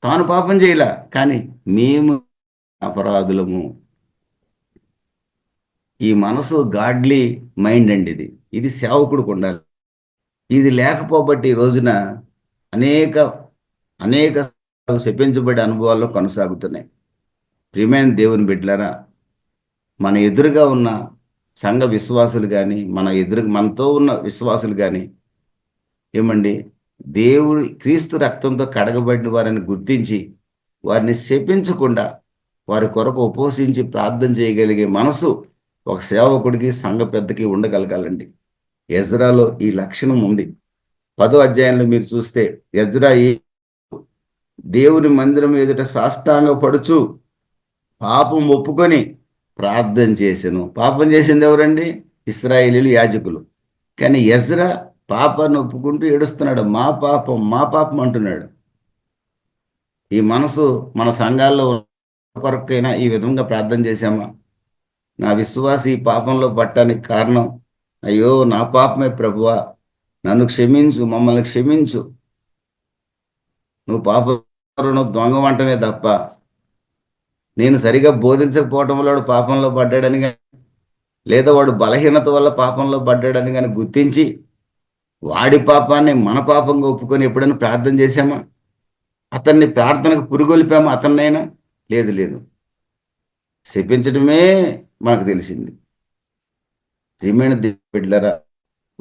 తాను పాపం చేయలే, కానీ మేము అపరాధులము. ఈ మనసు గాడ్లీ మైండ్ అండి. ఇది సేవకుడికి ఉండాలి. ఇది లేకపోబట్టి ఈ రోజున అనేక అనేక శపించబడే అనుభవాల్లో కొనసాగుతున్నాయి. ప్రియమైన దేవుని బిడ్డలారా, మన ఎదురుగా ఉన్న సంఘ విశ్వాసులు కానీ, మనతో ఉన్న విశ్వాసులు కానీ ఏమండి, దేవుడి క్రీస్తు రక్తంతో కడగబడిన వారిని గుర్తించి వారిని శపించకుండా వారి కొరకు ఉపవసించి ప్రార్థన చేయగలిగే మనసు ఒక సేవకుడికి, సంఘ పెద్దకి ఉండగలగాలండి. ఎజ్రాలో ఈ లక్షణం ఉంది. 10వ అధ్యాయంలో మీరు చూస్తే ఎజ్రా దేవుని మందిరం ఎదుట సాష్టాంగ పడుచు పాపం ఒప్పుకొని ప్రార్థన చేసెను. పాపం చేసింది ఎవరండి? ఇశ్రాయేలీయులు, యాజకులు. కానీ ఎజ్రా పాపాన్ని ఒప్పుకుంటూ ఏడుస్తున్నాడు. మా పాపం, మా పాపం అంటున్నాడు. ఈ మనసు మన సంఘాల్లో కొరకైనా ఈ విధంగా ప్రార్థన చేశామా? నా విశ్వాసి ఈ పాపంలో పట్టడానికి కారణం, అయ్యో నా పాపమే ప్రభువా, నన్ను క్షమించు, మమ్మల్ని క్షమించు. నువ్వు దొంగ వంటమే తప్ప నేను సరిగా బోధించకపోవటం వల్ల వాడు పాపంలో పడ్డాడని కానీ, లేదా వాడు బలహీనత వల్ల పాపంలో పడ్డాడని కానీ గుర్తించి వాడి పాపాన్ని మన పాపంగా ఒప్పుకొని ఎప్పుడైనా ప్రార్థన చేశామా? అతన్ని ప్రార్థనకు పురుగొల్పామా? అతన్నైనా లేదు. శపించడమే మనకు తెలిసింది. ప్రియమైన బిడ్డలారా,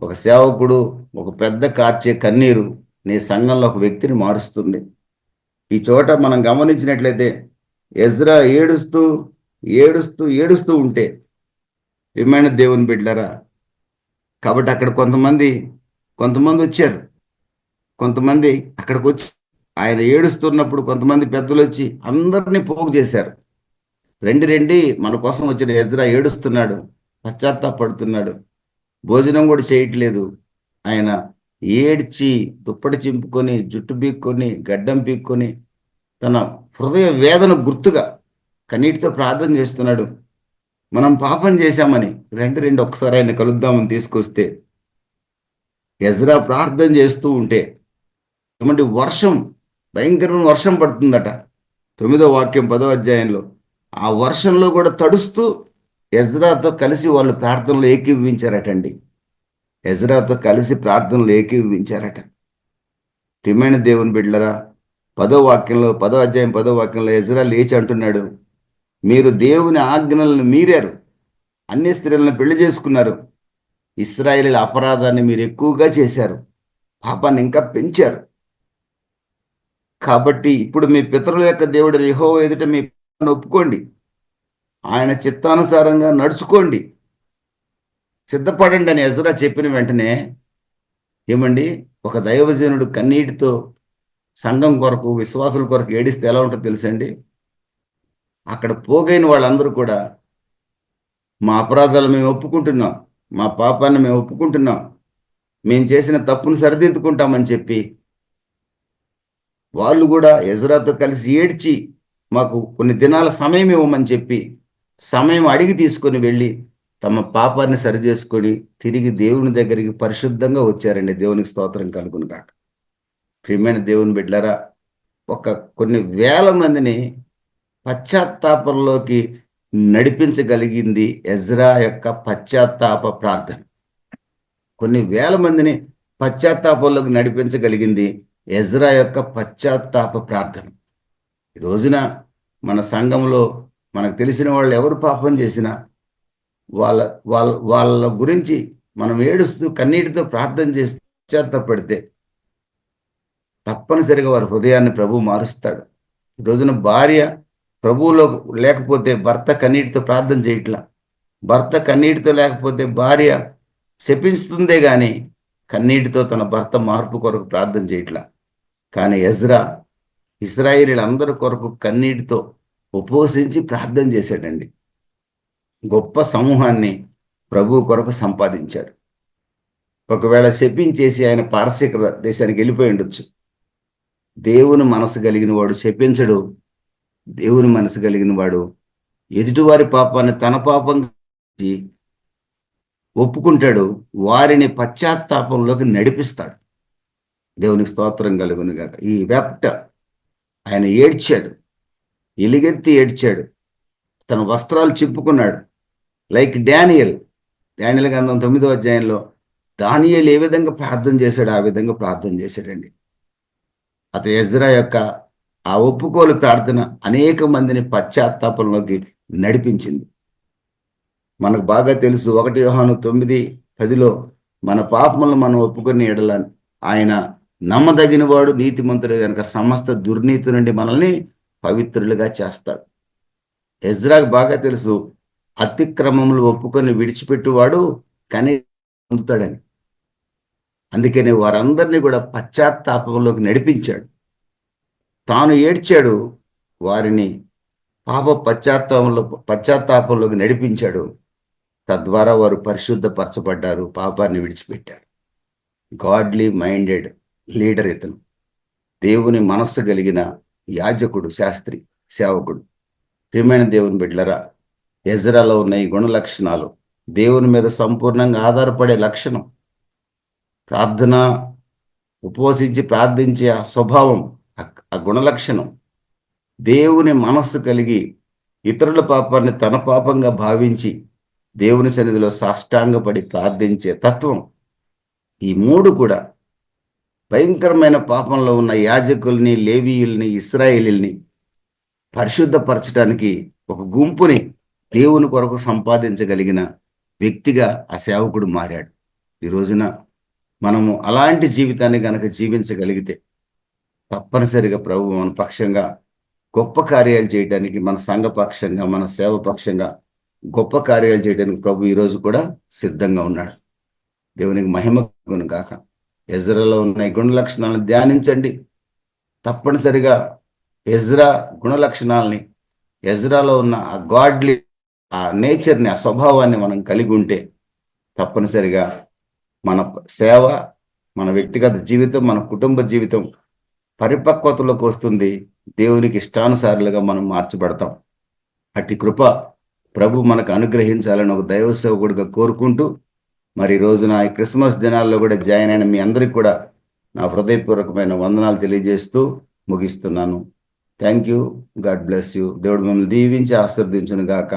ఒక సేవకుడు, ఒక పెద్ద కార్చే కన్నీరు నీ సంఘంలో ఒక వ్యక్తిని మారుస్తుంది. ఈ చోట మనం గమనించినట్లయితే ఎజ్రా ఏడుస్తూ ఉంటే, ప్రియమైన దేవుని బిడ్డలారా, కాబట్టి అక్కడ కొంతమంది వచ్చారు. కొంతమంది అక్కడికి వచ్చి ఆయన ఏడుస్తున్నప్పుడు కొంతమంది పెద్దలు వచ్చి అందరినీ పోగు చేశారు. రండి, మన కోసం వచ్చిన ఎజ్రా ఏడుస్తున్నాడు, పశ్చాత్తాపడుతున్నాడు, భోజనం కూడా చేయట్లేదు. ఆయన ఏడ్చి దుప్పటి చింపుకొని, జుట్టు పీక్కొని, గడ్డం పీక్కొని, తన హృదయ వేదన గుర్తుగా కన్నీటితో ప్రార్థన చేస్తున్నాడు. మనం పాపం చేశామని. రండి ఒకసారి ఆయన కలుద్దామని తీసుకొస్తే ఎజ్రా ప్రార్థన చేస్తూ ఉంటే ఏమంటే భయంకరమైన వర్షం పడుతుందట. 9వ వాక్యం 10వ అధ్యాయంలో. ఆ వర్షంలో కూడా తడుస్తూ ఎజ్రాతో కలిసి వాళ్ళు ప్రార్థనలు ఏకీభవించారటండి. ఎజ్రాతో కలిసి ప్రార్థనలు ఏకీభవించారట. ప్రియమైన దేవుని బిడ్డలారా, 10వ అధ్యాయం 10వ వాక్యంలో ఎజ్రా లేచి అంటున్నాడు, మీరు దేవుని ఆజ్ఞలను మీరారు, అన్ని స్త్రీలను పెళ్లి చేసుకున్నారు, ఇశ్రాయేలీయుల అపరాధాన్ని మీరు ఎక్కువగా చేశారు, పాపాన్ని ఇంకా పెంచారు. కాబట్టి ఇప్పుడు మీ పితరుల యొక్క దేవుడు యెహోవా ఎదుట మీ పాపాన్ని ఒప్పుకోండి, ఆయన చిత్తానుసారంగా నడుచుకోండి, సిద్ధపడండి అని ఎజ్రా చెప్పిన వెంటనే ఏమండి, ఒక దైవజనుడు కన్నీటితో సంఘం కొరకు, విశ్వాసుల కొరకు ఏడిస్తే ఎలా ఉంటుందో తెలుసండి? అక్కడ పోగైన వాళ్ళందరూ కూడా మా అపరాధాలు మేము ఒప్పుకుంటున్నాం, మా పాపాన్ని మేము ఒప్పుకుంటున్నాం, మేము చేసిన తప్పును సరిదిద్దుకుంటామని చెప్పి వాళ్ళు కూడా ఎజ్రాతో కలిసి ఏడ్చి మాకు కొన్ని దినాల సమయం ఇవ్వమని చెప్పి సమయం అడిగి తీసుకొని వెళ్ళి తమ పాపాన్ని సరిచేసుకొని తిరిగి దేవుని దగ్గరికి పరిశుద్ధంగా వచ్చారండి. దేవునికి స్తోత్రం కలుగును గాక. ప్రియమైన దేవుని బిడ్డలారా, కొన్ని వేల మందిని పశ్చాత్తాపంలోకి నడిపించగలిగింది ఎజ్రా యొక్క పశ్చాత్తాప ప్రార్థన. కొన్ని వేల మందిని పశ్చాత్తాపంలోకి నడిపించగలిగింది ఎజ్రా యొక్క పశ్చాత్తాప ప్రార్థన. ఈ రోజున మన సంఘంలో మనకు తెలిసిన వాళ్ళు ఎవరు పాపం చేసినా వాళ్ళ వాళ్ళ వాళ్ళ గురించి మనం ఏడుస్తూ కన్నీటితో ప్రార్థన చేసి పశ్చాత్తాపడితే తప్పనిసరిగా వారి హృదయాన్ని ప్రభు మారుస్తాడు. ఈ రోజున భార్య ప్రభువులో లేకపోతే భర్త కన్నీటితో ప్రార్థన చేయట్లా. భర్త కన్నీటితో లేకపోతే భార్య శపిస్తుందే గాని కన్నీటితో తన భర్త మార్పు కొరకు ప్రార్థన చేయట్లా. కానీ ఎజ్రా ఇశ్రాయేలీయులందరి కొరకు కన్నీటితో ఉపవసించి ప్రార్థన చేశాడండి. గొప్ప సమూహాన్ని ప్రభు కొరకు సంపాదించాడు. ఒకవేళ శపించేసి ఆయన పారసీక దేశానికి వెళ్ళిపోయి ఉండొచ్చు. దేవుని మనసు కలిగిన వాడు శపించడు. దేవుని మనసు కలిగిన వాడు ఎదుటివారి పాపాన్ని తన పాపంగా ఒప్పుకుంటాడు. వారిని పశ్చాత్తాపంలోకి నడిపిస్తాడు. దేవునికి స్తోత్రం కలుగును గాక. ఈ వెప్ట ఆయన ఏడ్చాడు, ఎలుగెత్తి ఏడ్చాడు, తన వస్త్రాలు చింపుకున్నాడు. లైక్ డానియల్ గ్రంథం 9వ అధ్యాయంలో దానియేలు ఏ విధంగా ప్రార్థన చేశాడు ఆ విధంగా ప్రార్థన చేశాడండి. అతను ఎజ్రా యొక్క ఆ ఒప్పుకోలు ప్రార్థన అనేక మందిని పశ్చాత్తాపంలోకి నడిపించింది. మనకు బాగా తెలుసు 1 యోహాను 9:10 మన పాపములను మనం ఒప్పుకొని ఎడల ఆయన నమ్మదగిన వాడు నీతిమంతుడు కనుక సమస్త దుర్నీతి నుండి మనల్ని పవిత్రులుగా చేస్తాడు. ఎజ్రాకు బాగా తెలుసు అతిక్రమములు ఒప్పుకొని విడిచిపెట్టువాడు కానీ పొందుతాడని. అందుకని వారందరినీ కూడా పశ్చాత్తాపంలోకి నడిపించాడు. తాను ఏడ్చాడు, వారిని పశ్చాత్తాపంలోకి నడిపించాడు. తద్వారా వారు పరిశుద్ధపరచబడ్డారు, పాపాన్ని విడిచిపెట్టారు. గాడ్లీ మైండెడ్ లీడర్ ఇతను. దేవుని మనస్సు కలిగిన యాజకుడు, శాస్త్రి, సేవకుడు. ప్రియమైన దేవుని బిడ్డలారా, ఎజ్రాలో ఉన్న ఈ గుణ లక్షణాలు దేవుని మీద సంపూర్ణంగా ఆధారపడే లక్షణం. ప్రార్థన, ఉపవసించి ప్రార్థించే ఆ స్వభావం, ఆ గుణలక్షణం, దేవుని మనస్సు కలిగి ఇతరుల పాపాన్ని తన పాపంగా భావించి దేవుని సన్నిధిలో సాష్టాంగపడి ప్రార్థించే తత్వం, ఈ మూడు కూడా భయంకరమైన పాపంలో ఉన్న యాజకుల్ని, లేవీయుల్ని, ఇశ్రాయేలీల్ని పరిశుద్ధపరచడానికి ఒక గుంపుని దేవుని కొరకు సంపాదించగలిగిన వ్యక్తిగా ఆ సేవకుడు మారాడు. ఈ రోజున మనము అలాంటి జీవితాన్ని గనక జీవించగలిగితే తప్పనిసరిగా ప్రభు మన పక్షంగా గొప్ప కార్యాలు చేయడానికి, మన సంఘ పక్షంగా, మన సేవ పక్షంగా గొప్ప కార్యాలు చేయడానికి ప్రభు ఈరోజు కూడా సిద్ధంగా ఉన్నాడు. దేవునికి మహిమ కలుగును గాక. ఎజ్రాలో ఉన్న ఈ గుణ లక్షణాలను ధ్యానించండి. తప్పనిసరిగా ఎజ్రా గుణ లక్షణాలని, ఎజ్రాలో ఉన్న ఆ గాడ్లీ, ఆ నేచర్ని, ఆ స్వభావాన్ని మనం కలిగి ఉంటే తప్పనిసరిగా మన సేవ, మన వ్యక్తిగత జీవితం, మన కుటుంబ జీవితం పరిపక్వతలోకి వస్తుంది. దేవునికి ఇష్టానుసారులుగా మనం మార్చబడతాం. అట్టి కృప ప్రభు మనకు అనుగ్రహించాలని ఒక దైవ సేవకుడిగా కోరుకుంటూ, మరి రోజున ఈ క్రిస్మస్ దినాల్లో కూడా జాయిన్ అయిన మీ అందరికీ కూడా నా హృదయపూర్వకమైన వందనాలు తెలియజేస్తూ ముగిస్తున్నాను. Thank you. God bless you. దేవుడు మిమ్మల్ని దీవించి ఆశీర్వదించును గాక.